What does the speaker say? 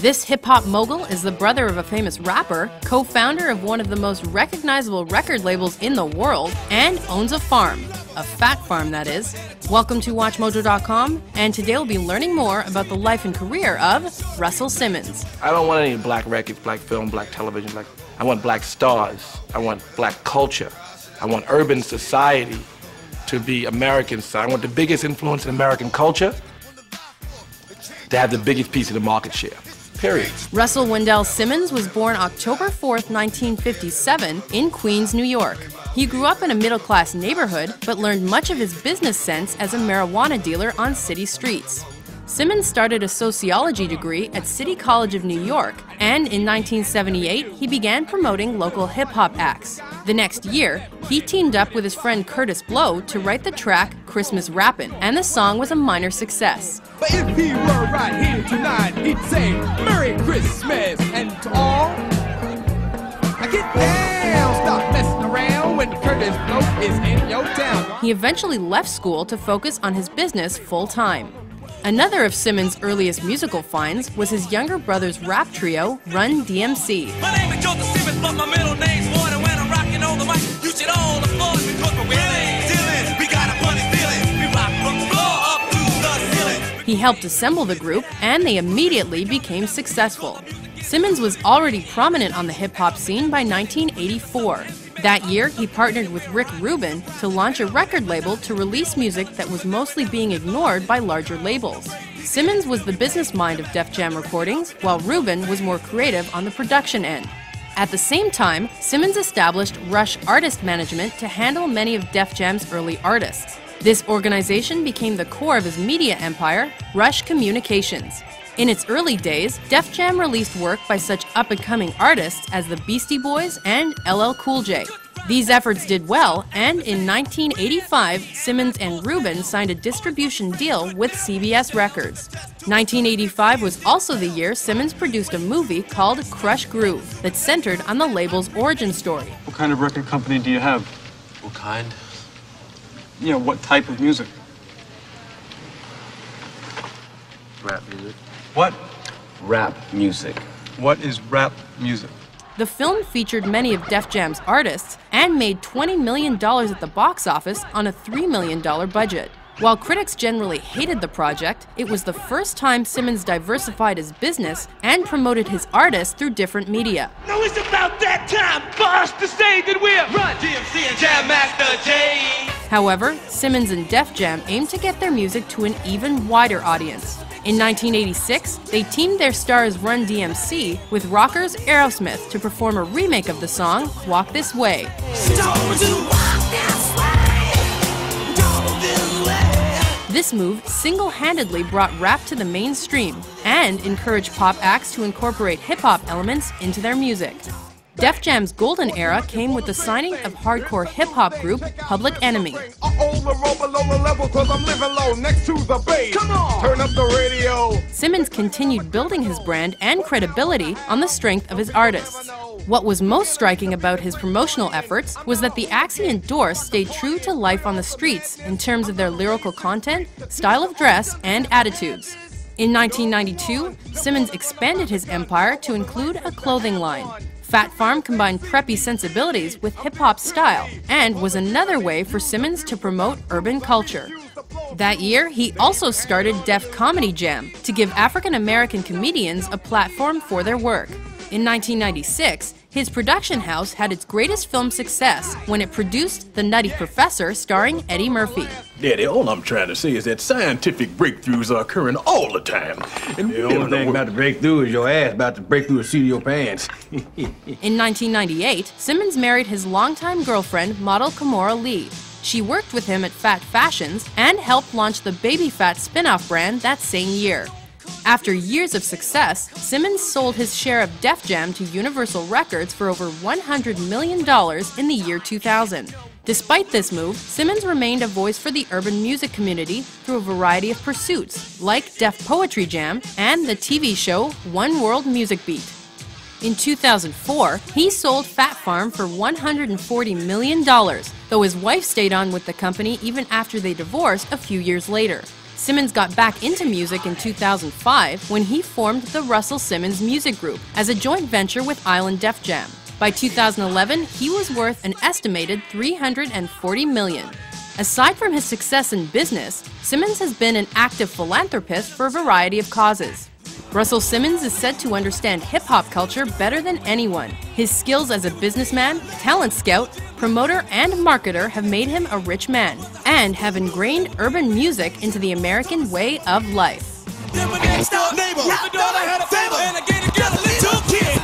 This hip-hop mogul is the brother of a famous rapper, co-founder of one of the most recognizable record labels in the world, and owns a farm. A fat farm, that is. Welcome to WatchMojo.com, and today we'll be learning more about the life and career of Russell Simmons. I don't want any black records, black film, black television. I want black stars. I want black culture. I want urban society to be American style. I want the biggest influence in American culture to have the biggest piece of the market share. Period. Russell Wendell Simmons was born October 4th, 1957 in Queens, New York. He grew up in a middle-class neighborhood, but learned much of his business sense as a marijuana dealer on city streets. Simmons started a sociology degree at City College of New York, and in 1978, he began promoting local hip-hop acts. The next year, he teamed up with his friend Curtis Blow to write the track Christmas Rappin', and the song was a minor success. But if he were right here tonight, he'd say, Merry Christmas, and to all, I get down, stop messing around when Curtis Blow is in your town. He eventually left school to focus on his business full-time. Another of Simmons' earliest musical finds was his younger brother's rap trio, Run DMC. My name is Joseph Simmons, but my middle name's Warren. And when I'm rocking on the mic, you should all applaud me because we're dealing. We got a funny feeling. We rock from the floor up to the ceiling. He helped assemble the group, and they immediately became successful. Simmons was already prominent on the hip-hop scene by 1984. That year, he partnered with Rick Rubin to launch a record label to release music that was mostly being ignored by larger labels. Simmons was the business mind of Def Jam Recordings, while Rubin was more creative on the production end. At the same time, Simmons established Rush Artist Management to handle many of Def Jam's early artists. This organization became the core of his media empire, Rush Communications. In its early days, Def Jam released work by such up-and-coming artists as the Beastie Boys and LL Cool J. These efforts did well, and in 1985, Simmons and Rubin signed a distribution deal with CBS Records. 1985 was also the year Simmons produced a movie called Crush Groove that centered on the label's origin story. What kind of record company do you have? What kind? You know, what type of music? Rap music. What? Rap music. What is rap music? The film featured many of Def Jam's artists and made $20 million at the box office on a $3 million budget. While critics generally hated the project, it was the first time Simmons diversified his business and promoted his artists through different media. Now it's about that time for us to say that we're Run DMC and Jam Master Jay. However, Simmons and Def Jam aimed to get their music to an even wider audience. In 1986, they teamed their stars Run DMC with rockers Aerosmith to perform a remake of the song Walk This Way. This move single-handedly brought rap to the mainstream and encouraged pop acts to incorporate hip-hop elements into their music. Def Jam's golden era came with the signing of hardcore hip-hop group Public Enemy. Simmons continued building his brand and credibility on the strength of his artists. What was most striking about his promotional efforts was that the acts he endorsed stayed true to life on the streets in terms of their lyrical content, style of dress, and attitudes. In 1992, Simmons expanded his empire to include a clothing line. Fat Farm combined preppy sensibilities with hip-hop style and was another way for Simmons to promote urban culture. That year, he also started Def Comedy Jam to give African-American comedians a platform for their work. In 1996, his production house had its greatest film success when it produced The Nutty Professor starring Eddie Murphy. Daddy, all I'm trying to say is that scientific breakthroughs are occurring all the time. And the only thing about the breakthrough is your ass about to break through the seat of your pants. In 1998, Simmons married his longtime girlfriend, model Kimora Lee. She worked with him at Fat Fashions and helped launch the Baby Fat spin-off brand that same year. After years of success, Simmons sold his share of Def Jam to Universal Records for over $100 million in the year 2000. Despite this move, Simmons remained a voice for the urban music community through a variety of pursuits, like Def Poetry Jam and the TV show One World Music Beat. In 2004, he sold Fat Farm for $140 million, though his wife stayed on with the company even after they divorced a few years later. Simmons got back into music in 2005 when he formed the Russell Simmons Music Group as a joint venture with Island Def Jam. By 2011, he was worth an estimated $340 million. Aside from his success in business, Simmons has been an active philanthropist for a variety of causes. Russell Simmons is said to understand hip-hop culture better than anyone. His skills as a businessman, talent scout, promoter, and marketer have made him a rich man and have ingrained urban music into the American way of life. Then my next door neighbor, with my daughter had a favor, and I gave the girl a little kid.